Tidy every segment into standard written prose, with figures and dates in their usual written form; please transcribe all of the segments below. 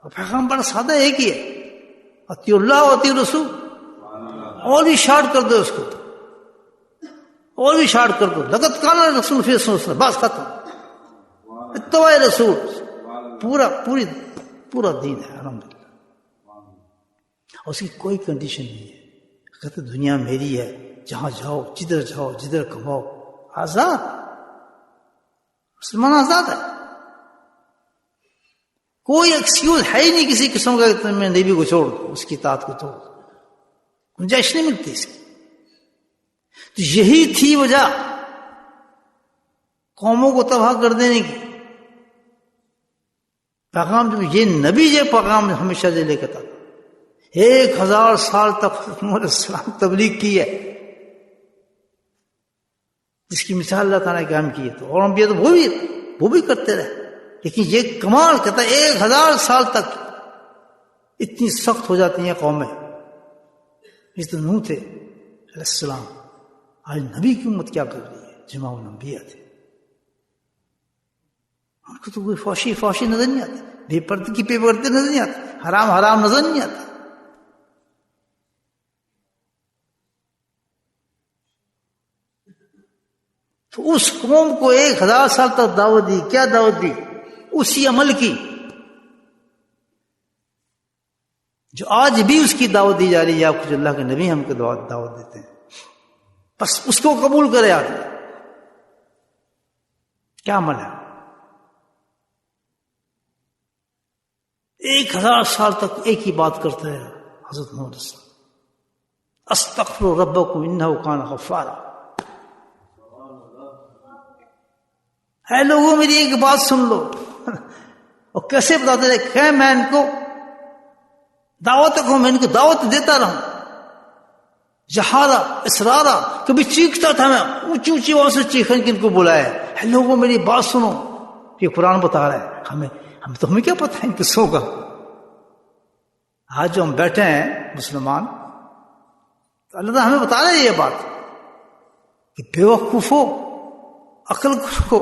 پیغمبر سادہ ایک ہی ہے، اطیع اللہ و اطیع رسول. اور بھی شارٹ کر دو اس کو، اور بھی شارٹ کر دو. لقد کان رسول فی رسول اللہ، بس ختم. اتباع رسول پورا دین ہے الحمدللہ. اس کی کوئی کنڈیشن نہیں ہے. کہتے دنیا میری ہے، جہاں جاؤ جدھر کماؤ. آزاد، مسلمان آزاد ہے. کوئی ایکسکیوز ہے ہی نہیں کسی قسم کا کہ میں نبی کو چھوڑ دو، اس کی اطاعت کو چھوڑ دو. گنجائش نہیں ملتی اس کی. تو یہی تھی وجہ قوموں کو تباہ کر دینے کی. پیغام جو یہ نبی یہ پیغام ہمیشہ لے کے تھا. 1000 سال تک محمد اسلام تبلیغ کی ہے، جس کی مثال اللہ تعالیٰ نے قائم کی ہے. تو اور انبیاء تو وہ بھی کرتے رہے. لیکن یہ کمال کہتا ہے 1000 سال تک اتنی سخت ہو جاتی ہیں قومیں. اس تو نوح تھے علیہ السلام، آج نبی کی امت کیا کر رہی ہے؟ جماع الانبیاء تھے. ان کو تو کوئی فوشی نظر نہیں آتی، بے پردگی پہ پردے نظر نہیں آتے، حرام نظر نہیں آتا. تو اس قوم کو 1000 سال تک دعوت دی. کیا دعوت دی؟ اسی عمل کی جو آج بھی اس کی دعوت دی جا رہی ہے. آپ کو جو اللہ کے نبی ہم کو دعوت دیتے ہیں، بس اس کو قبول کرے. آدمی کیا عمل ہے؟ 1000 سال تک ایک ہی بات کرتا ہے حضرت محمد صلی اللہ علیہ وسلم، استغفروا ربکم انہ کان غفارا. اے لوگوں میری ایک بات سن لو. اور کیسے بتاتے رہے کہ میں ان کو میں ان کو دعوت دیتا رہوں، جہارا اسرارا. کبھی چیختا تھا میں اونچی آواز سے چیخن کے ان کو بلایا. اے لوگوں میری بات سنو. یہ قرآن بتا رہا ہے ہمیں کیا پتا ہے ان قصوں کا. آج جو ہم بیٹھے ہیں مسلمان، تو اللہ تعالیٰ ہمیں بتا رہا ہے یہ بات کہ بے وقوف ہو، عقل کرو.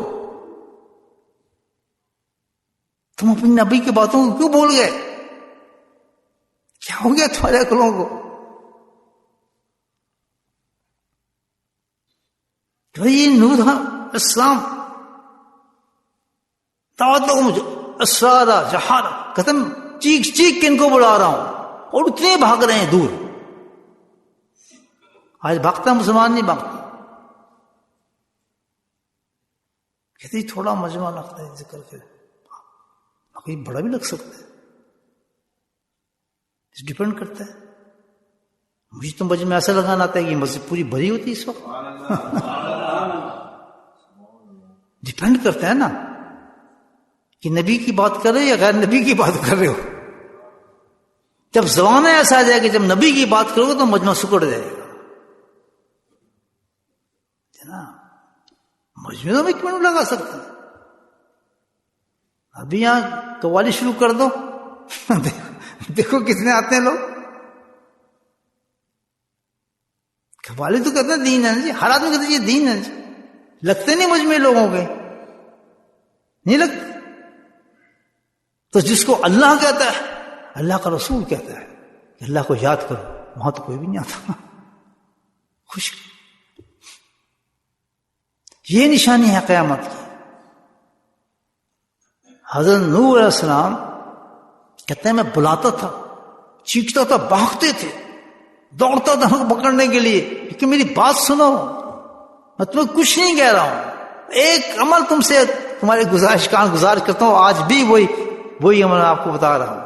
تم اپنی نبی کی باتوں کو کیوں بول گئے؟ کیا ہو گیا تمہارے عقلوں کو؟ یہ نور اسلام دعوت لوگوں مجھے اسرارا جہارا ختم چیخ کے ان کو بلا رہا ہوں، اور اتنے بھاگ رہے ہیں دور. آج بھاگتا مسلمان نہیں بھاگتا. کہتے تھوڑا مجمع لگتا ہے ذکر کے، کوئی بڑا بھی لگ سکتا ہے. ڈیپینڈ کرتا ہے. مجھے تو مجمع ایسا لگانا آتا ہے کہ مسجد پوری بھری ہوتی ہے اس وقت. ڈیپینڈ کرتا ہے نا کہ نبی کی بات کر رہے ہو یا غیر نبی کی بات کر رہے ہو. جب زمانہ ایسا آ جائے کہ جب نبی کی بات کرو گے تو مجمع سکڑ جائے گا نا. مجمع میں کیوں لگا سکتا؟ ابھی یہاں قوالی شروع کر دو دیکھو کتنے آتے ہیں لوگ. قوالی تو کہتے ہیں دین ہے جی، ہر آدمی کہتے ہیں یہ دین ہے جی. لگتے نہیں مجمع لوگوں کے، نہیں لگتے. تو جس کو اللہ کہتا ہے، اللہ کا رسول کہتا ہے کہ اللہ کو یاد کرو، وہاں تو کوئی بھی نہیں آتا. خوش یہ نشانی ہے قیامت کی. حضرت نوح علیہ السلام کہتے ہیں میں بلاتا تھا، چیختا تھا، بھاگتے تھے، دوڑتا تھا ان کو پکڑنے کے لیے کہ میری بات سنو، میں تمہیں کچھ نہیں کہہ رہا ہوں. ایک عمل تم سے تمہارے گزارش کرتا ہوں، آج بھی وہی عمل آپ کو بتا رہا ہوں.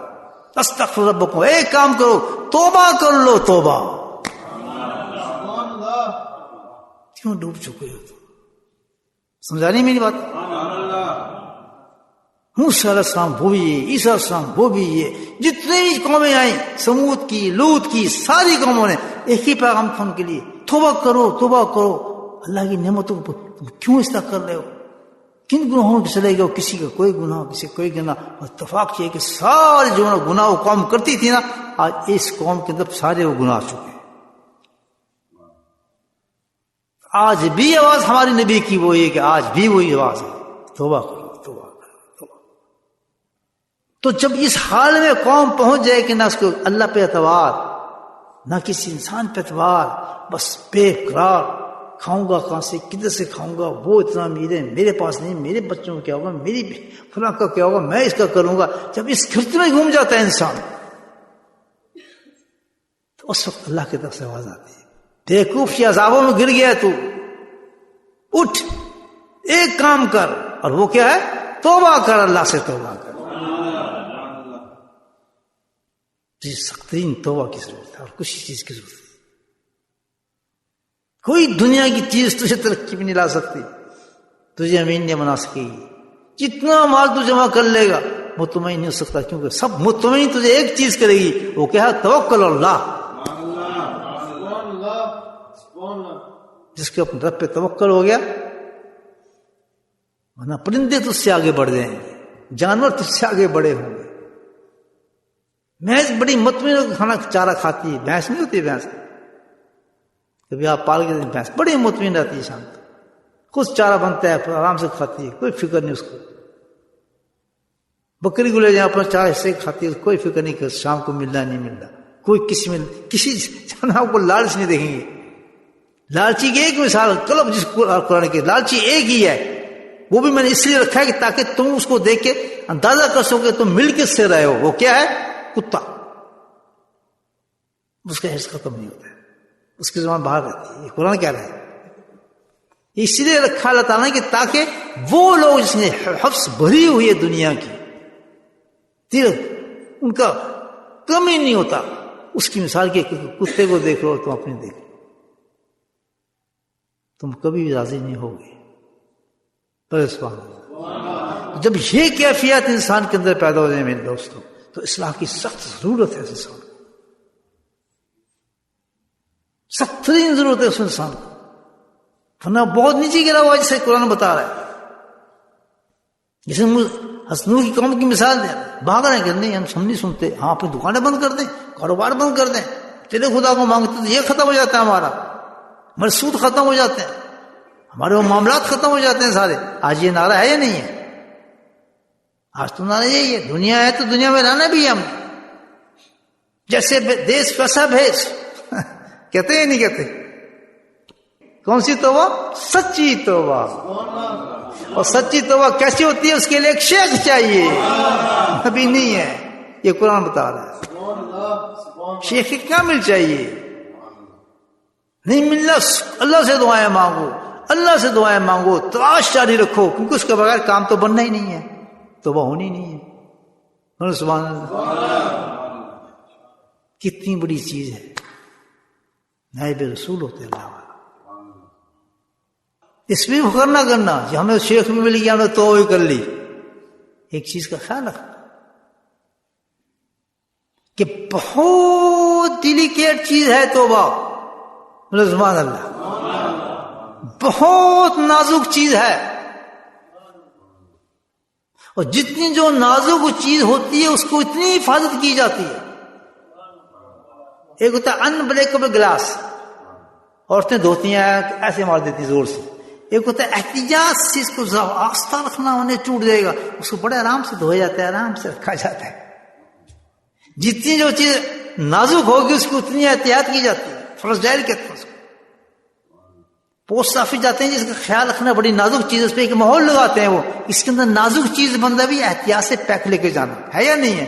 استغفر ربکم، ایک کام کرو، توبہ کر لو. توبہ کیوں ڈوب چکے ہو؟ سمجھا نہیں میری بات؟ موسیٰ علیہ السلام وہ بھی یہ، عیسیٰ علیہ السلام وہ بھی یہ، جتنے بھی قومیں آئیں، سمود کی، لوط کی، ساری قوموں نے ایک ہی پیغام تھا ان کے لیے، توبہ کرو. اللہ کی نعمتوں کو تم کیوں اس طرح کر رہے ہو؟ کن گناہوں کے چلے گئے؟ کسی کا کوئی گناہ، کسی کا کوئی گناہ. اتفاق یہ کہ سارے جو گناہ وہ قوم کرتی تھی نا، آج اس قوم کے اندر سارے وہ گناہ چکے. آج بھی آواز ہماری نبی کی وہی ہے کہ آج بھی وہی آواز ہے، توبہ کرو. تو جب اس حال میں قوم پہنچ جائے کہ نہ اس کو اللہ پہ اعتبار نہ کسی انسان پہ اعتبار، بس بے قرار، کھاؤں گا کہاں سے، کدھر سے کھاؤں گا، وہ اتنا امیر ہے میرے پاس نہیں، میرے بچوں کا کیا ہوگا، میری فلاں کا کیا ہوگا، میں اس کا کروں گا، جب اس گرفت میں گھوم جاتا ہے انسان تو اس وقت اللہ کی طرف سے آواز آتی ہے، بیوقوف کی عذابوں میں گر گیا تو اٹھ ایک کام کر، اور وہ کیا ہے؟ توبہ کر، اللہ سے توبہ کر۔ جی سخت ترین توبہ کی ضرورت ہے اور کچھ چیز کی ضرورت ہے۔ کوئی دنیا کی چیز تجھے ترقی بھی نہیں لا سکتی، تجھے امین نہیں بنا سکے گی، جتنا مال تو جمع کر لے گا مطمئن نہیں ہو سکتا، کیونکہ سب مطمئن تجھے ایک چیز کرے گی، وہ کیا ہے؟ توکل اللہ۔ جس کے اپنے رب پہ توکل ہو گیا، ورنہ پرندے تجھ سے آگے بڑھ جائیں گے، جانور تجھ سے آگے بڑھے ہوں گے۔ بھینس بڑی مطمئن ہو کے کھانا چارہ کھاتی ہے، بھینس نہیں ہوتی بھینس، کبھی آپ پال کے بھینس بڑی مطمئن رہتی ہے، شام کو خود چارہ بنتا ہے، پھر آرام سے کھاتی ہے، کوئی فکر نہیں اس کو۔ بکری کو لے جائیں اپنا چارہ حصے کھاتی ہے، کوئی فکر نہیں کہ شام کو مل رہا نہیں مل رہا، کوئی کسی جانور کو لالچ نہیں دیکھیں گے۔ لالچی کی ایک مثال کلب جس کو قرآن کی، لالچی ایک ہی ہے، وہ بھی میں نے اس لیے رکھا ہے کہ تاکہ تم اس کو دیکھ کے اندازہ کر سکو تم مل کس سے رہے ہو۔ وہ کیا ہے؟ کتا۔ اس کا حرص ختم نہیں ہوتا ہے، اس کی زبان باہر رہتی ہے۔ یہ قرآن کیا رہا ہے؟ اس لیے رکھا اللہ تعالیٰ نے کہ تاکہ وہ لوگ جس نے حفظ بھری ہوئی ہے دنیا کی، ان کا کمی نہیں ہوتا، اس کی مثال کی کتے کو دیکھ لو تم اپنے دیکھ لو، تم کبھی بھی راضی نہیں ہوگے۔ پر سبحان اللہ، جب یہ کیفیت انسان کے اندر پیدا ہو جائے میرے دوستوں، تو اصلاح کی سخت ضرورت ہے اس انسان کو، سخت ترین ضرورت ہے اس انسان کو، ورنہ بہت نیچے گرا ہوا ہے، جسے قرآن بتا رہا ہے۔ جسے حسنو کی قوم کی مثال دیں، بھاگ رہے ہیں کہ نہیں ہم نہیں سنتے، ہاں اپنی دکانیں بند کر دیں، کاروبار بند کر دیں، تیرے خدا کو مانگتے تو یہ ختم ہو جاتا ہے، ہمارا ہمارے سود ختم ہو جاتے ہیں، ہمارے وہ معاملات ختم ہو جاتے ہیں سارے۔ آج یہ نعرہ ہے یا نہیں ہے؟ آج تو نعرہ یہی ہے، دنیا ہے تو دنیا میں رہنا بھی ہے ہم، جیسے دیش ویسا بھیس، کہتے ہیں نہیں کہتے؟ کون سی توبہ؟ سچی توبہ۔ اور سچی توبہ کیسی ہوتی ہے؟ اس کے لیے ایک شیخ چاہیے، ابھی نہیں ہے، یہ قرآن بتا رہا ہے۔ شیخ کامل چاہیے، نہیں ملنا، اللہ سے دعائیں مانگو، اللہ سے دعائیں مانگو، تلاش جاری رکھو، کیونکہ اس کے بغیر کام تو بننا ہی نہیں ہے، توبہ ہونی نہیں ہے۔ سبحان اللہ، کتنی بڑی چیز ہے، نائب رسول ہوتے اللہ والا۔ اس میں فکر نہ کرنا کہ ہمیں شیخ بھی مل گیا، ہم نے توبہ کر لی۔ ایک چیز کا خیال رکھنا کہ بہت ڈیلیکیٹ چیز ہے توبہ، سبحان اللہ، بہت نازک چیز ہے، اور جتنی جو نازک چیز ہوتی ہے اس کو اتنی حفاظت کی جاتی ہے۔ ایک ہوتا ہے انبریکیبل گلاس، عورتیں دھوتی ہیں ایسے مار دیتی زور سے، ایک ہوتا ہے احتیاط سے اس کو آستہ رکھنا، انہیں ٹوٹ جائے گا، اس کو بڑے آرام سے دھویا جاتا ہے، آرام سے رکھا جاتا ہے۔ جتنی جو چیز نازک ہوگی اس کی اتنی احتیاط کی جاتی ہے، فرزائل کہتے ہیں اس کو۔ پوسٹ آفس جاتے ہیں جس کا خیال رکھنا بڑی نازک چیز، اس پہ ایک ماحول لگاتے ہیں، وہ اس کے اندر نازک چیز بندہ بھی احتیاط سے پیک لے کے جانا ہے یا نہیں ہے؟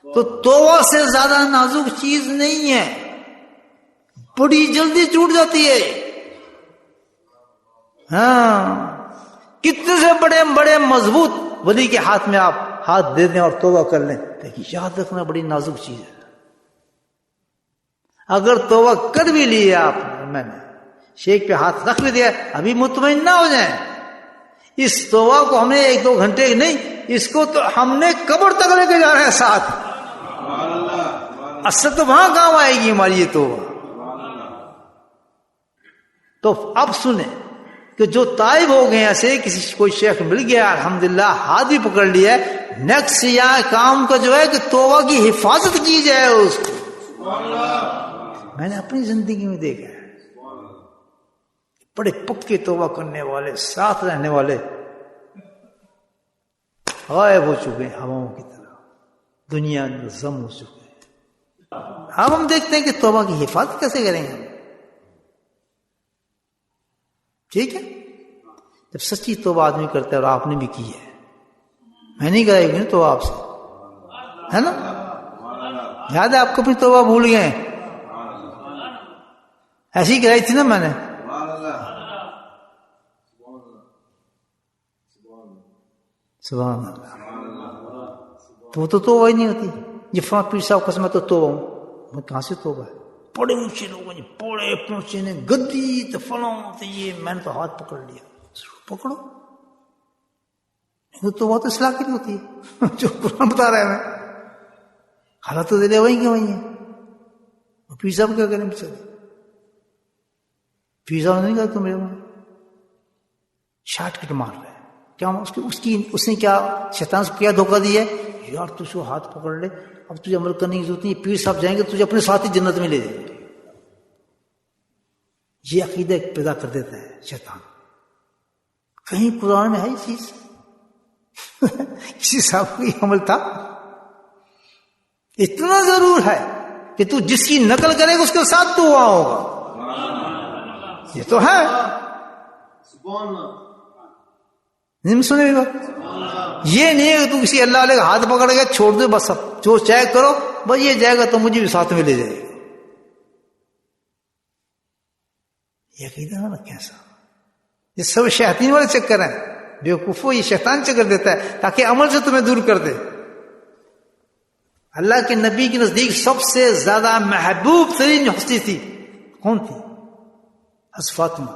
تو توبہ سے زیادہ نازک چیز نہیں ہے، بڑی جلدی ٹوٹ جاتی ہے۔ ہاں، کتنے سے بڑے بڑے مضبوط ولی کے ہاتھ میں آپ ہاتھ دے دیں اور توبہ کر لیں، لیکن یاد رکھنا بڑی نازک چیز ہے۔ اگر توبہ کر بھی لی ہے آپ، میں نے شیخ پہ ہاتھ رکھ بھی دیا، ابھی مطمئن نہ ہو جائیں، اس توبہ کو ہم نے 1-2 گھنٹے نہیں، اس کو تو ہم نے قبر تک لے کے جانا ہے ساتھ۔ اصل تو وہاں کام آئے گی ہماری یہ توبہ۔ تو اب سنیں کہ جو تائب ہو گئے ایسے، کسی کوئی شیخ مل گیا الحمدللہ، ہاتھ بھی پکڑ لیا، نیکسٹ یہاں کام کا جو ہے کہ توبہ کی حفاظت کی جائے اس کو۔ میں نے اپنی زندگی میں دیکھا ہے بڑے پکے توبہ کرنے والے، ساتھ رہنے والے، غائب ہو چکے ہیں ہواؤں کی طرح، دنیا میں ضم ہو چکے ہیں۔ اب ہم دیکھتے ہیں کہ توبہ کی حفاظت کیسے کریں گے۔ ٹھیک ہے، جب سچی توبہ آدمی کرتا ہے، اور آپ نے بھی کی ہے، میں نہیں کرائی ہوئی توبہ آپ سے، ہے نا؟ یاد ہے آپ کو اپنی توبہ بھول گئے ہیں؟ ایسی ہی کرائی تھی نا میں نے۔ سبحان اللہ، تو وہ تو توبہ ہی نہیں ہوتی۔ یہ فلاں پیر صاحب قسم تو توبہ ہوں، میں کہاں سے توبہ ہے؟ بڑے اونچے لوگوں نے، بڑے پہنچے نے، گدی تو فلاں تو یہ، میں نے تو ہاتھ پکڑ لیا۔ پکڑو، تو بہت اصلاح کی ہوتی ہے جو قرآن بتا رہا ہے۔ میں حالات تو دے وہیں کے وہیں ہیں۔ پیر صاحب کیا کریں؟ پیر صاحب نہیں کہا تو میرے وہاں شارٹ کٹ مار رہے ہیں کیا؟ اس نے کیا شیطان سے کیا دھوکہ دیا ہے؟ یار تجھ کو ہاتھ پکڑ لے، اب تجھے عمل کرنے کی ضرورت نہیں، پیر صاحب جائیں گے تجھے اپنے ساتھ ہی جنت میں لے جائیں گے۔ یہ عقیدہ پیدا کر دیتا ہے شیطان۔ کہیں قرآن میں ہے یہ چیز؟ کسی صاحب کو یہ عمل تھا؟ اتنا ضرور ہے کہ تو جس کی نقل کرے گا اس کے ساتھ تو وہاں ہوگا، یہ تو ہے۔ نہیں سنے بھی بات؟ یہ نہیں ہے کہ تو کسی اللہ علیہ کا ہاتھ پکڑ گیا چھوڑ دو بس، اب جو چاہے کرو، بس یہ جائے گا تو مجھے بھی ساتھ میں لے جائے گا۔ یہ عقیدہ نا کیسا؟ یہ سب شیاطین والے چکر ہیں، بیوقوفو، یہ شیطان چکر دیتا ہے تاکہ عمل سے تمہیں دور کر دے۔ اللہ کے نبی کے نزدیک سب سے زیادہ محبوب ترین ہستی تھی کون تھی؟ حضرت فاطمہ۔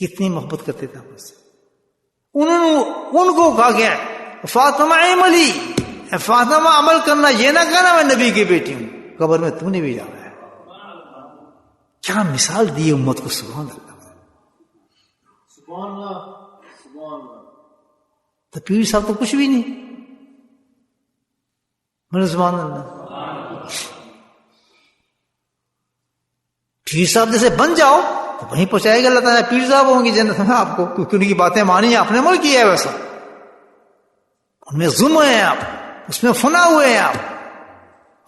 کتنی محبت کرتے تھے آپ سے، ان کو کہا گیا فاطمہ عملی، فاطمہ عمل کرنا، یہ نہ کہنا میں نبی کی بیٹی ہوں، قبر میں تم نے بھی جانا ہے۔ کیا مثال دی امت کو، سبحان اللہ، سبحان اللہ، سبحان اللہ۔ تو پیر صاحب تو کچھ بھی نہیں، میرے سبحان اللہ۔ پیر صاحب جیسے بن جاؤ تو وہیں پہنچائے گا اللہ تعالیٰ، پیر صاحب ہوں گی جنت میں آپ کو، کیونکہ ان کی باتیں مانی ہیں، آپ نے عمل کیا ہے ویسا، ان میں ظلم ہوئے ہیں آپ، اس میں فنا ہوئے ہیں آپ،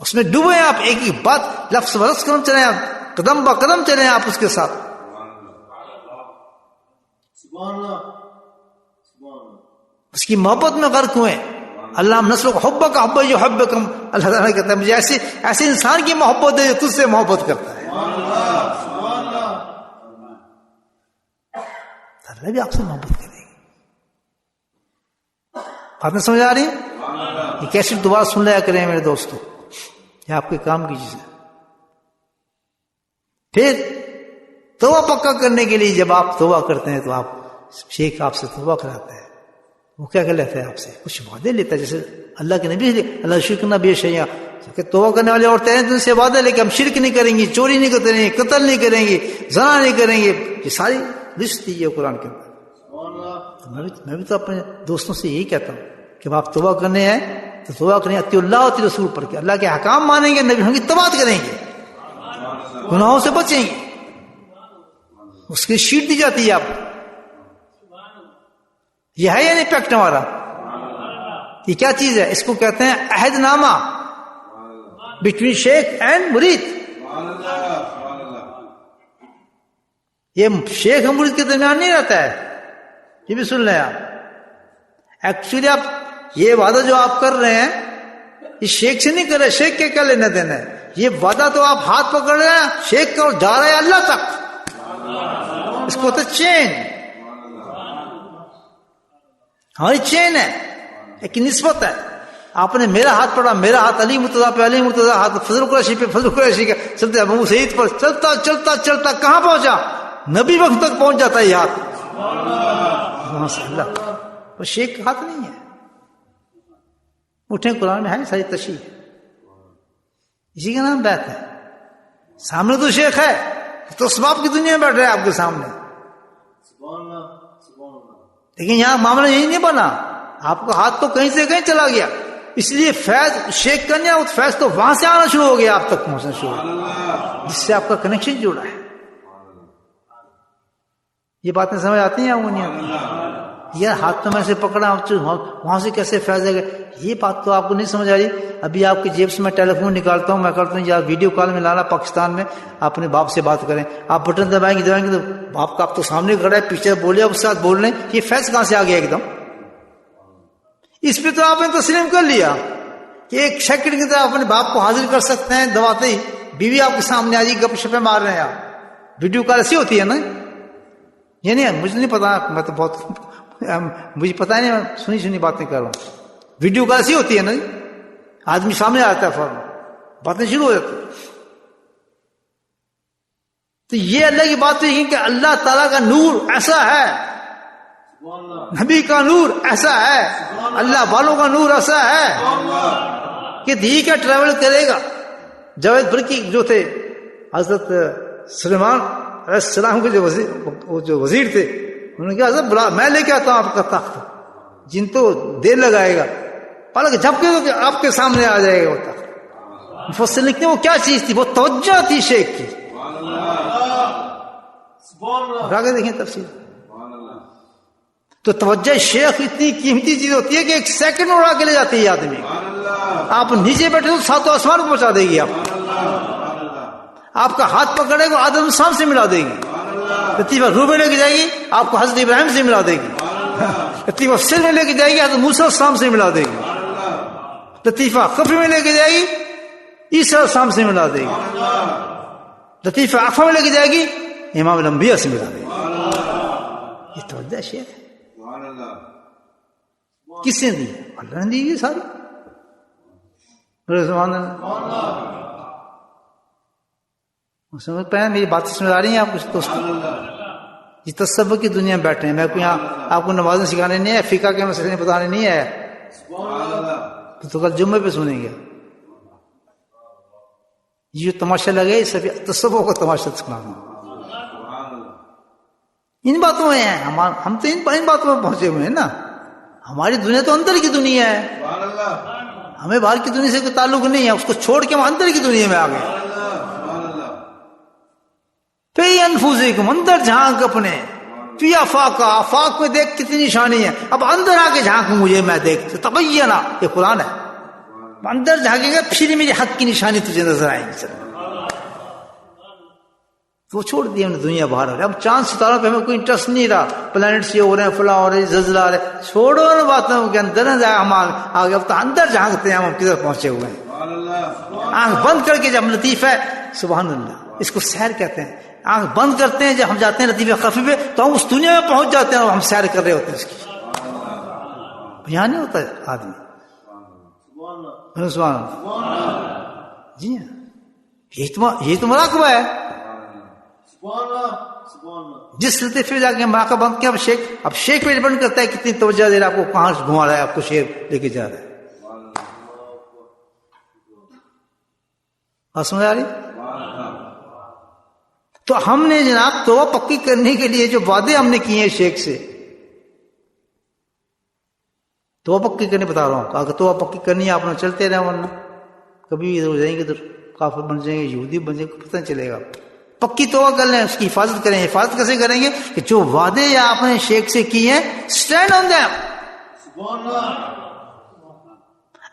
اس میں ڈوبے ہیں آپ، ایک ہی بات لفظ برس قدم چلے آپ، قدم با قدم چلے آپ اس کے ساتھ۔ اس کی محبت میں غرق ہوئے۔ اللہ ہم نسلوں کو حب کا حب جو حب کم، اللہ تعالیٰ کہتا ہے مجھے ایسے انسان کی محبت ہے جو تجھ سے محبت کرتا ہے، اللہ بھی آپ سے محبت کرے گی۔ بات میں سمجھ آ رہی ہے؟ یہ کیسے دوبارہ سن لیا کریں میرے دوستو، یہ آپ کے کام کی چیز ہے۔ پھر توبہ پکا کرنے کے لیے جب آپ توبہ کرتے ہیں تو آپ شیخ آپ سے توبہ کراتا ہے، وہ کیا کر لیتا ہے آپ سے؟ کچھ وعدے لیتا ہے، جیسے اللہ کے نبی اللہ شرک نہ بے شیئا، کہ توبہ کرنے والے عورتیں ہیں تو ان سے وعدے لے کہ ہم شرک نہیں کریں گی، چوری نہیں کریں گے، قتل نہیں کریں گے، زنا نہیں کریں گے، یہ ساری لسٹ دی ہے قرآن کے اندر۔ میں بھی تو اپنے دوستوں سے یہی کہتا ہوں کہ آپ توبہ کرنے ہیں تو توبہ کریں اطیع اللہ و اطیع رسول پر، کہ اللہ کے احکام مانیں گے، نبی کی اتباع کریں گے، گناہوں سے بچیں گے، اس کی شیٹ دی جاتی ہے آپ کو۔ یہ ہے یا نہیں پیکٹ ہمارا؟ یہ کیا چیز ہے؟ اس کو کہتے ہیں عہد نامہ بٹوین شیخ اینڈ مرید۔ یہ شیخ اور مرید کے درمیان نہیں رہتا ہے، یہ بھی سن لیں آپ۔ ایکچولی آپ یہ وعدہ جو آپ کر رہے ہیں یہ شیخ سے نہیں کر رہے، شیخ کے کیا لینا دینا ہے؟ یہ وعدہ تو آپ ہاتھ پکڑ رہے ہیں شیخ کا، جا رہے ہیں اللہ تک، اس کو تو چین، ہماری چین ہے، ایک نسبت ہے۔ آپ نے میرا ہاتھ پڑا، میرا ہاتھ علی مرتضیٰ پہ، علی مرتضیٰ ہاتھ فضل قریشی پہ، فضل قریشی کا، چلتے ابو سعید پر، چلتا چلتا چلتا کہاں پہنچا؟ نبی وقت تک پہنچ جاتا ہے یہ ہاتھ، اللہ۔ وہ شیخ کا ہاتھ نہیں ہے۔ اٹھیں، قرآن میں ہے ساری تشریح، اسی کا نام بیعت ہے۔ سامنے تو شیخ ہے، تو اسباب کی دنیا میں بیٹھ رہے ہیں آپ کے سامنے، لیکن یہاں معاملہ یہی نہیں بنا، آپ کا ہاتھ تو کہیں سے کہیں چلا گیا، اس لیے فیض شیخ کرنے آؤ، فیض تو وہاں سے آنا شروع ہو گیا، آپ تک پہنچنا شروع ہو گیا، جس سے آپ کا کنیکشن جڑا ہے۔ یہ باتیں سمجھ آتی ہیں وہ نہیں آتی؟ یار ہاتھ تو میں سے پکڑا وہاں سے کیسے فیض ہے گا؟ یہ بات تو آپ کو نہیں سمجھ آ رہی. ابھی آپ کی جیب سے میں ٹیلی فون نکالتا ہوں, میں کرتا ہوں یار ویڈیو کال میں لانا پاکستان میں, اپنے باپ سے بات کریں. آپ بٹن دبائیں گے تو باپ کا آپ تو سامنے کھڑا ہے, پیچھے بولے آپ اس ساتھ بول رہے ہیں, یہ فیض کہاں سے آ گیا ایک دم؟ اس پہ تو آپ نے تسلیم کر لیا کہ ایک سیکنڈ کی طرح اپنے باپ کو حاضر کر سکتے ہیں دباتے ہی. بیوی آپ کے سامنے آ جائے, گپ شپیں مار رہے ہیں آپ. ویڈیو کال ایسی ہوتی ہے نا؟ یہ نہیں, مجھے نہیں پتا, میں تو بہت مجھے پتا ہی نہیں, میں سنی باتیں کر رہا ہوں. ویڈیو کال ایسی ہوتی ہے نا, آدمی سامنے آتا ہے فوراً, باتیں شروع ہو جاتی. تو یہ اللہ کی بات ہے کہ اللہ تعالیٰ کا نور ایسا ہے, نبی کا نور ایسا ہے, اللہ والوں کا نور ایسا ہے کہ دھی کا ٹریول کرے گا. جاوید برقی جو تھے, حضرت سلیمان علیہ السلام کے جو وزیر تھے, انہوں نے کہا حضرت بلا میں لے کے آتا ہوں آپ کا تخت, جن تو دیر لگائے گا, حالانکہ جب کہ آپ کے سامنے آ جائے گا وہ تخت. مفسر لکھتے ہیں وہ کیا چیز تھی, وہ توجہ تھی شیخ کی. آگے دیکھیں تفصیل. تو توجہ شیخ اتنی قیمتی چیز ہوتی ہے کہ ایک سیکنڈ اڑا کے لے جاتی ہے آدمی. آپ نیچے بیٹھے تو ساتوں آسمان کو پہنچا دے گی. آپ کا ہاتھ پکڑے گا آدم السلام سے ملا دے گی. لطیفہ روح میں لے کے جائے گی, آپ کو حضرت ابراہیم سے ملا دے گی. لطیفہ سر میں لے کے جائے گی, حضرت موسیٰ السلام سے ملا دے گی. لطیفہ خفی میں لے کے جائے گی, عیسیٰ السلام سے ملا دے گی. لطیفہ عفا میں لے کے جائے گی, امام الانبیاء سے ملا دے گی. یہ توجہ شیخ ہے. کس نے دی؟ اللہ نے دی یہ ساری. سمجھ پائے میری باتیں سمجھ آ رہی ہیں آپ کچھ دوستوں؟ یہ تصور کی دنیا میں بیٹھے ہیں. میں کوئی یہاں آپ کو نمازیں سکھانے نہیں ہے, فقہ کے مسئلے بتانے نہیں ہے, تو کل جمعے پہ سنیں گے. یہ جو تماشا لگے سب تصور کا تماشا سکھانا. ان باتوں میں ہیں ہم تو ان باتوں میں پہنچے ہوئے ہیں نا. ہماری دنیا تو اندر کی دنیا ہے, ہمیں باہر کی دنیا سے کوئی تعلق نہیں ہے. اس کو چھوڑ کے ہم اندر کی دنیا میں آ گئے. فی انفسکم, اندر جھانک اپنے. فی آفاق, آفاق میں دیکھ کتنی نشانی ہے. اب اندر آ کے جھانک مجھے, میں دیکھ تبینا, یہ قرآن ہے. اندر جھانکے گا پھر میری حق کی نشانی تجھے نظر آئیں گی. وہ چھوڑ دیا ہم نے دنیا باہر ہو رہی. اب چاند ستاروں پہ ہمیں کوئی انٹرسٹ نہیں رہا. پلانٹس یہ ہو رہے ہیں, فلاں ہو رہے ہیں, زلزلہ آ رہے ہیں, چھوڑو ان باتوں کے اندر نہ جائے. ہم آگے اب تو اندر جھانکتے ہیں ہم کدھر پہنچے ہوئے ہیں. آنکھ بند کر کے جب لطیفہ ہے, سبحان اللہ, اس کو سیر کہتے ہیں. آنکھ بند کرتے ہیں جب ہم جاتے ہیں لطیفہ خفی پہ, تو ہم اس دنیا میں پہنچ جاتے ہیں اور ہم سیر کر رہے ہوتے ہیں اس کی. یہاں نہیں ہوتا ہے آدمی. سبحان اللہ. جی ہاں, یہ تو مراقبہ ہے. جس لطیفے جا کے مراقبہ بند کیا, اب شیخ پہ ڈیپینڈ کرتا ہے کتنی توجہ دے رہا ہے, آپ کو کہاں گھما رہا ہے, آپ کو شیر لے کے جا رہا ہے. سمجھ آ رہی؟ تو ہم نے جناب توبہ پکی کرنے کے لیے جو وعدے ہم نے کیے ہیں شیخ سے, توبہ پکی کرنے بتا رہا ہوں. اگر توبہ پکی کرنی ہے آپ نے چلتے رہے, ورنہ کبھی ادھر ہو جائیں گے, ادھر کافر بن جائیں گے, یہودی بن جائیں گے, پتہ نہیں چلے گا. پکی توبہ کر لیں, اس کی حفاظت کریں. حفاظت کیسے کریں گے کہ جو وعدے یا آپ نے شیخ سے کیے ہیں, اسٹینڈ آن دیم.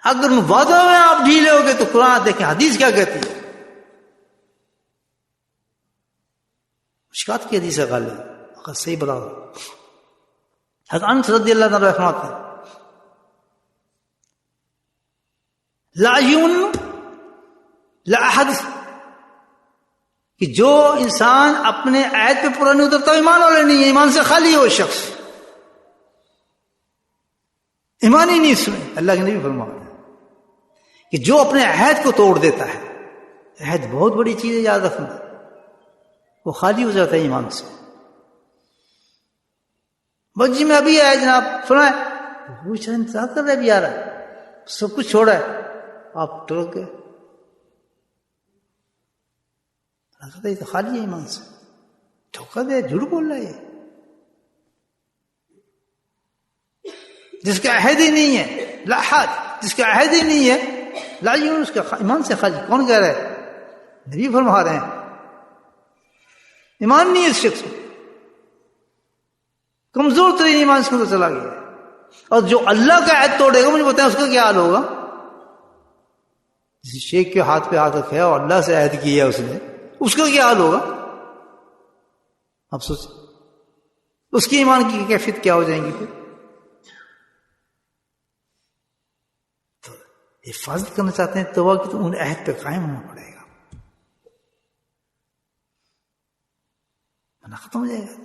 اگر ان وعدوں میں آپ ڈھیلے ہو گے تو قرآن دیکھیں حدیث کیا کہتی ہے. مشکات کی حدیث ہے غالب, اگر صحیح بتا دو. حضرت انس رضی اللہ عنہ فرماتے ہیں, لا یؤمن لا احد, کہ جو انسان اپنے عہد پہ پورا نہیں اترتا ایمان والے نہیں ہے, ایمان سے خالی ہے وہ شخص, ایمان ہی نہیں اس میں. اللہ کے نبی فرماتے ہیں کہ جو اپنے عہد کو توڑ دیتا ہے, عہد بہت بڑی چیز ہے, یاد رکھنا, وہ خالی ہو جاتا ہے ایمان سے. بس جی میں ابھی آیا جناب, سنا ہے وہ انتظار کر رہا ہے, ابھی آ رہا ہے, سب کچھ چھوڑا ہے, آپ ٹرک گئے. یہ تو خالی ہے ایمان سے, دھوکہ دے, جھوٹ بول رہا ہے. جس کا عہد ہی نہیں ہے, لا احد, جس کا عہد ہی نہیں ہے, لا یؤمن, اس کا ایمان سے خالی. کون کہہ رہا ہے؟ نبی فرما رہے ہیں ایمان نہیں ہے اس شخص میں. کمزور ترین ایمان اس کے اندر چلا گیا. اور جو اللہ کا عہد توڑے گا مجھے بتائیں اس کا کیا حال ہوگا؟ جس شیخ کے ہاتھ پہ ہاتھ رکھا اور اللہ سے عہد کیا اس نے، اس کا کیا حال ہوگا؟ آپ سوچیں اس کی ایمان کی کیفیت کیا ہو جائیں گی پھر. تو حفاظت کرنا چاہتے ہیں توبہ کی تو ان عہد پہ قائم ہونا پڑے گا، ورنہ ختم ہو جائے گا.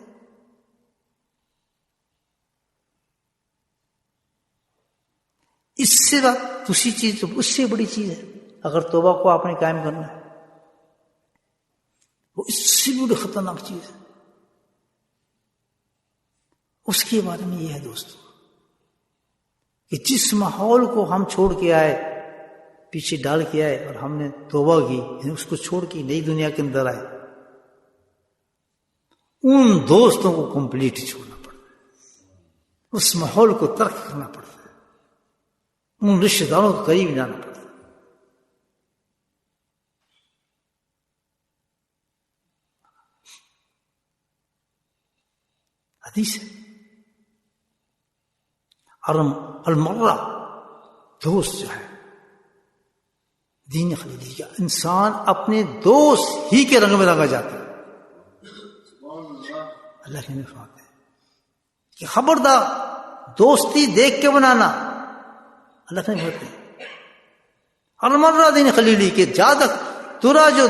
اس سے بات دوسری چیز، اس سے بڑی چیز ہے اگر توبہ کو آپ نے قائم کرنا ہے، وہ اس سے بڑی خطرناک چیز ہے. اس کے بارے میں یہ ہے دوستو کہ جس ماحول کو ہم چھوڑ کے آئے، پیچھے ڈال کے آئے اور ہم نے توبہ کی، یعنی اس کو چھوڑ کے نئی دنیا کے اندر آئے، ان دوستوں کو کمپلیٹ چھوڑنا پڑتا ہے، اس ماحول کو ترک کرنا پڑتا ہے، ان رشتہ داروں کے قریب جانا پڑتا ہے. حدیث ہے المرہ دوست جو ہے دین خلیلی کا، انسان اپنے دوست ہی کے رنگ میں رنگا جاتا ہے. اللہ کے فرماتے ہیں کہ خبردار دوستی دیکھ کے بنانا. اللہ کے فرماتے ہیں المرہ دین خلیلی کے زیادہ تیرا جو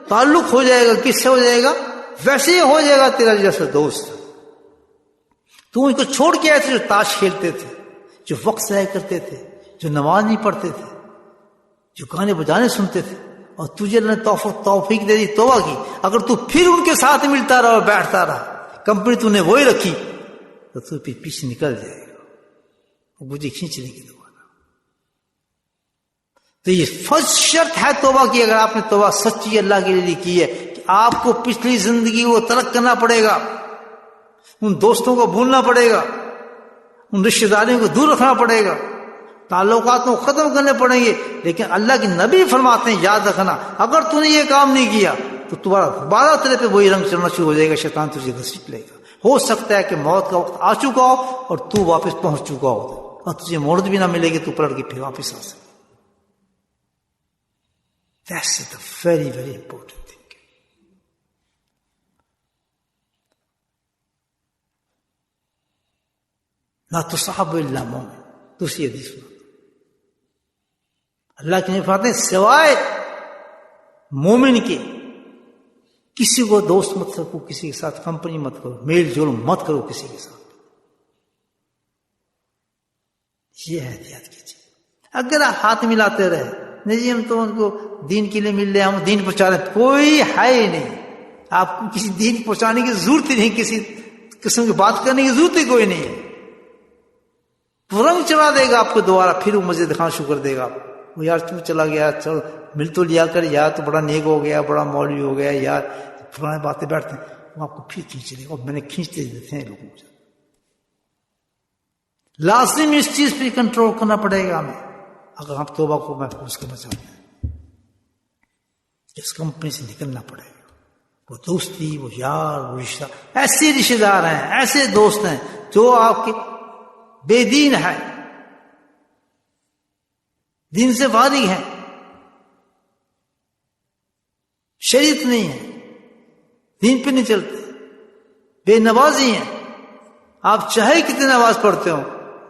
تعلق ہو جائے گا کس سے ہو جائے گا؟ ویسے ہی ہو جائے گا تیرا جیسا دوست. تو ان کو چھوڑ کے آئے تھے جو تاش کھیلتے تھے، جو وقت ضائع کرتے تھے، جو نماز نہیں پڑھتے تھے، جو گانے بجانے سنتے تھے، اور تجھے اللہ نے توفیق دے دی توبہ کی. اگر تو پھر ان کے ساتھ ملتا رہا اور بیٹھتا رہا، کمپنی تو نے وہی رکھی، تو تو پھر پیچھے نکل جائے گا، وہ مجھے کھینچ لیں گے دوبارہ. تو یہ فرض شرط ہے توبہ کی. اگر آپ نے توبہ سچی اللہ کے لیے کی ہے کہ آپ کو پچھلی زندگی کو ترک کرنا پڑے گا، ان دوستوں کو بھولنا پڑے گا، ان رشتہ داریوں کو دور رکھنا پڑے گا، تعلقات کو ختم کرنے پڑیں گے. لیکن اللہ کے نبی فرماتے ہیں یاد رکھنا اگر تو نے یہ کام نہیں کیا تو تمہارا دوبارہ تیرے پہ وہی رنگ چڑھنا شروع ہو جائے گا، شیطان تجھے گھسیٹ لے گا. ہو سکتا ہے کہ موت کا وقت آ چکا ہو اور تو واپس پہنچ چکا ہو اور تجھے مورد بھی نہ ملے گی، تو پلٹ کے پھر واپس آ سکے. That's the very, very important thing. لا تصحب الا مومن. دوسری حدیث میں اللہ کے نبی فرماتے ہیں سوائے مومن کے کسی کو دوست مت رکھو، کسی کے ساتھ کمپنی مت کرو، میل جول مت کرو کسی کے ساتھ. یہ ہے احتیاط کیجیے. اگر آپ ہاتھ ملاتے رہے، نہیں جی ہم تو ان کو دین کے لیے مل رہے، ہم دین پہنچا رہے، کوئی ہے ہی نہیں. آپ کو کسی دین پہنچانے کی ضرورت ہی نہیں، کسی قسم کی بات کرنے کی ضرورت ہی کوئی نہیں ہے. وہ رنگ چلا دے گا آپ کو دوبارہ، پھر وہ مزے دکھانا شروع کر دے گا. وہ یار تو چلا گیا، چل مل تو لیا کر، یار تو بڑا نیک ہو گیا، بڑا مولوی ہو گیا، یار پرانے باتیں بیٹھتے ہیں، وہ آپ کو پھر کھینچ لے گا. اور میں نے کھینچتے دیتے ہیں لوگوں سے. لازم اس چیز پہ کنٹرول کرنا پڑے گا ہمیں اگر ہم توبہ کو محفوظ کرنا چاہتے ہیں. اس کمپنی سے نکلنا پڑے گا. وہ دوستی، وہ یار، وہ رشتہ، ایسے رشتہ دار ہیں، ایسے دوست ہیں جو آپ کے بے دین ہے، دین سے فارغ ہیں، شریعت نہیں ہے، دین پہ نہیں چلتے، بے نمازی ہیں. آپ چاہے کتنے نماز پڑھتے ہو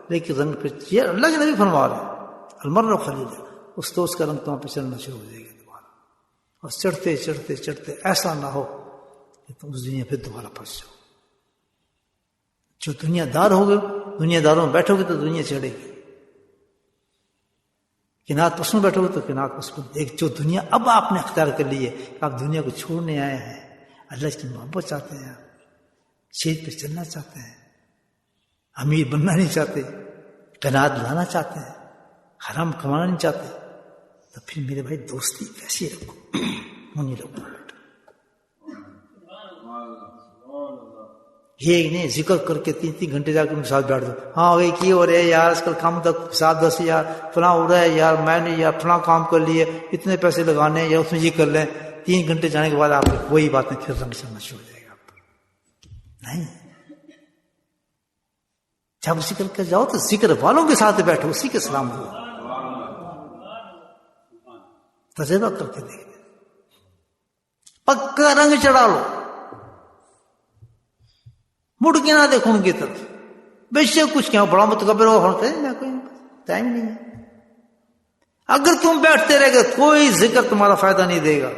لیکن رنگ پہ، یہ اللہ کے نبی فرما رہے ہیں المرء خلیل، اس دوست کا رنگ تمہاں پہ چلنا شروع ہو جائے گا دوبارہ. اور چڑھتے چڑھتے چڑھتے ایسا نہ ہو کہ تم اس دنیا پہ دوبارہ پھنس جاؤ. جو دنیا دار ہوگے، دنیا داروں میں بیٹھو گے تو دنیا چڑھے گی، کنات پسند بیٹھو گے تو کنات پسند. ایک جو دنیا اب آپ نے اختیار کر لی ہے کہ آپ دنیا کو چھوڑنے آئے ہیں، اللہ کی محبت چاہتے ہیں، شیر پہ چلنا چاہتے ہیں، امیر بننا نہیں چاہتے، کنات لانا چاہتے ہیں، حرام کمانا نہیں چاہتے، تو پھر میرے بھائی دوستی کیسی رکھو، انہیں رکھو. یہ نہیں ذکر کر کے 3 گھنٹے جا کے ان کے ساتھ بیٹھ دو. ہاں وہی کی ہو رہے یار آج کل کام تک 7-10 یار فلاں ہو رہا ہے یار، میں نے یار فلاں کام کر لیے، اتنے پیسے لگانے یا اس میں یہ کر لیں. 3 گھنٹے جانے کے بعد آپ کو وہی باتیں پھر رنگ چلنا شروع ہو جائے گا. نہیں، جب ذکر کر جاؤ تو ذکر والوں کے ساتھ بیٹھو, اسی کے سلام دو. تجربہ کر کے دیکھ, پکا رنگ چڑھا لو, مڑ کے نہ دیکھو ان کی طرف. بے شک کچھ کیا بڑا متکبر ہوتا ہے, میں کوئی ٹائم نہیں ہے. اگر تم بیٹھتے رہے گا کوئی ذکر تمہارا فائدہ نہیں دے گا.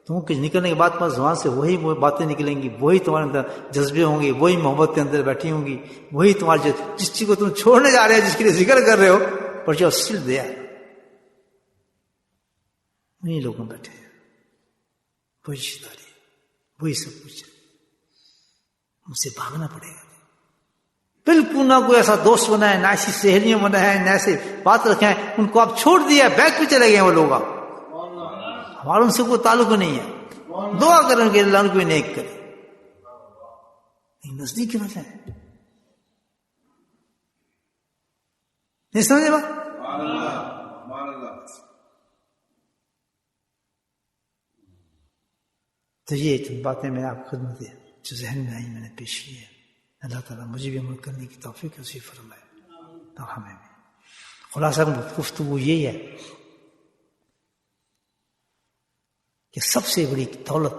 تم کچھ نکلنے کے بعد تمہاری زبان سے وہی باتیں نکلیں گی, وہی تمہارے اندر جذبے ہوں گے, وہی محبت کے اندر بیٹھی ہوں گی, وہی تمہاری جس چیز کو تم چھوڑنے جا رہے ہو, جس کے لیے ذکر کر رہے ہو, پر جو سل دیا انہیں لوگوں بیٹھے ہیں, وہی شداری, وہی سب کچھ. مجھ سے بھاگنا پڑے گا. بالکل نہ کوئی ایسا دوست بنا ہے, نہ ایسی سہیلیاں بنا ہے, نہ ایسے بات رکھے ہیں, ان کو آپ چھوڑ دیا, بیک پہ چلے گئے وہ لوگ. ہمارا ان سے کوئی تعلق نہیں ہے. دعا کریں گے اللہ ان کو نیک کرے, نزدیک نہ جائیں. نہیں سمجھے بات؟ تو یہ باتیں میں آپ خدمت جو ذہن میں آئی میں نے پیش کی ہے. اللہ تعالیٰ مجھے بھی عمل کرنے کی توفیق نصیب فرمائے اور ہمیں بھی. خلاصہ گفتگو یہی ہے کہ سب سے بڑی دولت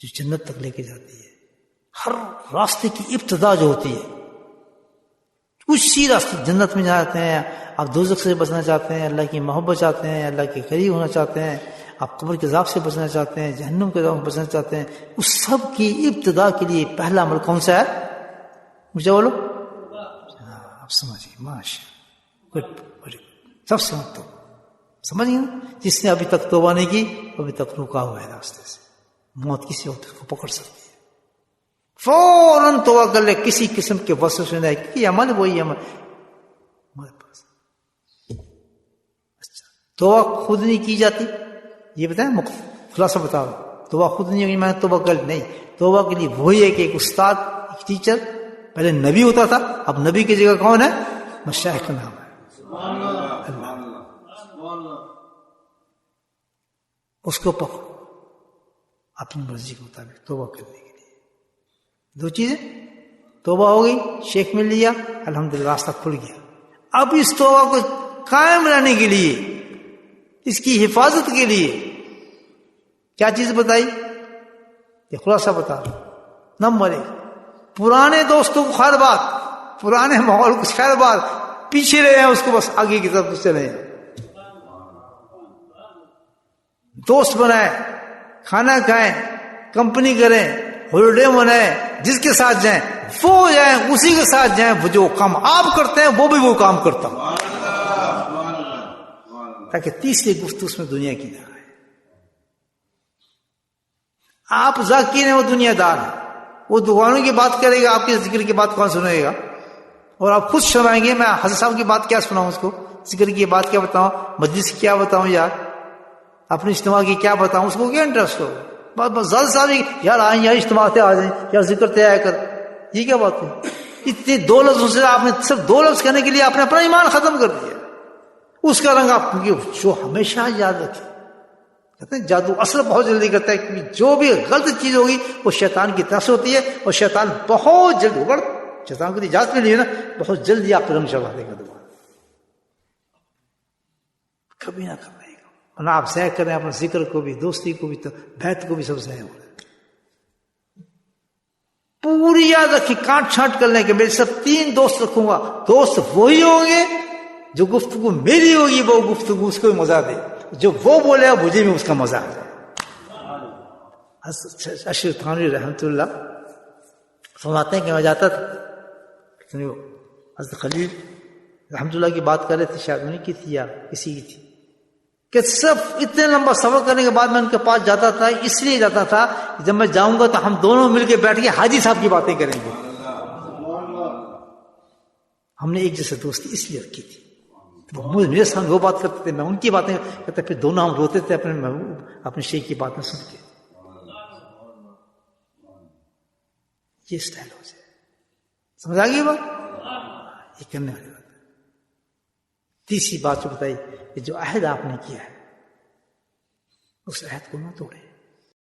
جو جنت تک لے کے جاتی ہے, ہر راستے کی ابتدا جو ہوتی ہے, اسی راستے جنت میں جاتے ہیں. آپ دوزخ سے بچنا چاہتے ہیں, اللہ کی محبت چاہتے ہیں, اللہ کے قریب ہونا چاہتے ہیں, آپ قبر کے عذاب سے بچنا چاہتے ہیں, جہنم کے عذاب سے بچنا چاہتے ہیں, اس سب کی ابتدا کے لیے پہلا عمل کون سا ہے؟ مجھے بولو. آپ سمجھیے, ماشاء گڈ, سب سمجھ گئے نا. جس نے ابھی تک توبہ نہیں کی ابھی تک رکا ہوا ہے راستے سے. موت کسی وقت کو پکڑ سکتی ہے, فوراً توبہ کر لے, کسی قسم کے وسوسے نہیں, کہ عمل وہی عمل ہمارے پاس. اچھا, توبہ خود نہیں کی جاتی, یہ بتائیں, خلاصہ بتاؤ. توبہ خود نہیں ہوگی, میں توبہ کر نہیں. توبہ کے لیے وہی ہے کہ ایک استاد, ایک ٹیچر, پہلے نبی ہوتا تھا, اب نبی کی جگہ کون ہے؟ مشائخ کا نام ہے اللہ. اس کو پکڑو اپنی مرضی کے مطابق توبہ کرنے کے لیے. دو چیزیں, توبہ ہو گئی, شیخ مل لیا, الحمدللہ راستہ کھل گیا. اب اس توبہ کو قائم رہنے کے لیے, اس کی حفاظت کے لیے کیا چیز بتائی؟ یہ خلاصہ بتا. نمبر 1, پرانے دوستوں کو خیر بات, پرانے ماحول کو خیر بات, پیچھے رہے ہیں اس کو بس آگے کی طرف چلے ہیں. دوست بنائیں, کھانا کھائیں, کمپنی کریں, ہالیڈے منائیں, جس کے ساتھ جائیں وہ جائیں, اسی کے ساتھ جائیں. وہ جو کام آپ کرتے ہیں وہ بھی وہ کام کرتا ہوں, تاکہ تیسری گفتگو اس میں دنیا کی نہ آئے. آپ ذاکر ہیں, وہ دنیا دار ہے. وہ دکانوں کی بات کرے گا, آپ کے ذکر کی بات کون سنے گا؟ اور آپ خود سنائیں گے, میں حضرت صاحب کی بات کیا سناؤں اس کو, ذکر کی بات کیا بتاؤں, مجلس کی کیا بتاؤں, یار اپنے اجتماع کی کیا بتاؤں, اس کو کیا انٹرسٹ ہو؟ بس زیادہ صاحب یار آئیں, یار اجتماع سے آ جائیں, یار ذکر تے آیا کر, یہ کیا بات ہے؟ اتنے 2 لفظوں سے آپ نے صرف 2 لفظ کہنے کے لیے آپ نے اپنا ایمان ختم کر دیا. اس کا رنگ آپ جو ہمیشہ یاد رکھیں. کہتے ہیں جادو اثر بہت جلدی کرتا ہے, کیونکہ جو بھی غلط چیز ہوگی وہ شیطان کی طرف سے ہوتی ہے, اور شیطان بہت جلد شیطان کو اجازت ملی ہے نا, بہت جلدی آپ پہ رنگ چڑھا دے گا دوبارہ. کبھی نہ کرے گا, اور آپ ضائع کریں اپنے ذکر کو بھی, دوستی کو بھی, تو بیعت کو بھی, سب ضائع ہو رہا ہے. پوری یاد رکھی, کاٹ چھانٹ کر لیں کہ میرے سب 3 دوست رکھوں گا. دوست وہی ہوں گے جو گفتگو میری ہوگی وہ گفتگو اس کو بھی مزہ دے, جو وہ بولے گا مجھے بھی اس کا مزہ آ جائے. اشرف تھانوی رحمۃ اللہ فرماتے ہیں کہ میں جاتا تھا, حضرت خلیل رحمۃ اللہ کی بات کر رہے تھے, شاید انہیں کی تھی یا کسی کی تھی, کہ سب اتنے لمبا سفر کرنے کے بعد میں ان کے پاس جاتا تھا, اس لیے جاتا تھا جب میں جاؤں گا تو ہم دونوں مل کے بیٹھ کے حاجی صاحب کی باتیں کریں گے. ہم نے ایک جیسے دوستی اس لیے رکھی تھی, میرے سامنے وہ بات کرتے تھے, میں ان کی باتیں کرتے, پھر دونوں ہم روتے تھے اپنے شیخ کی باتیں سن کے. یہ اسٹائل ہو جائے, سمجھ آ گئی بات؟ یہ کرنے والی بات. تیسری بات جو بتائی کہ جو عہد آپ نے کیا ہے اس عہد کو نہ توڑے.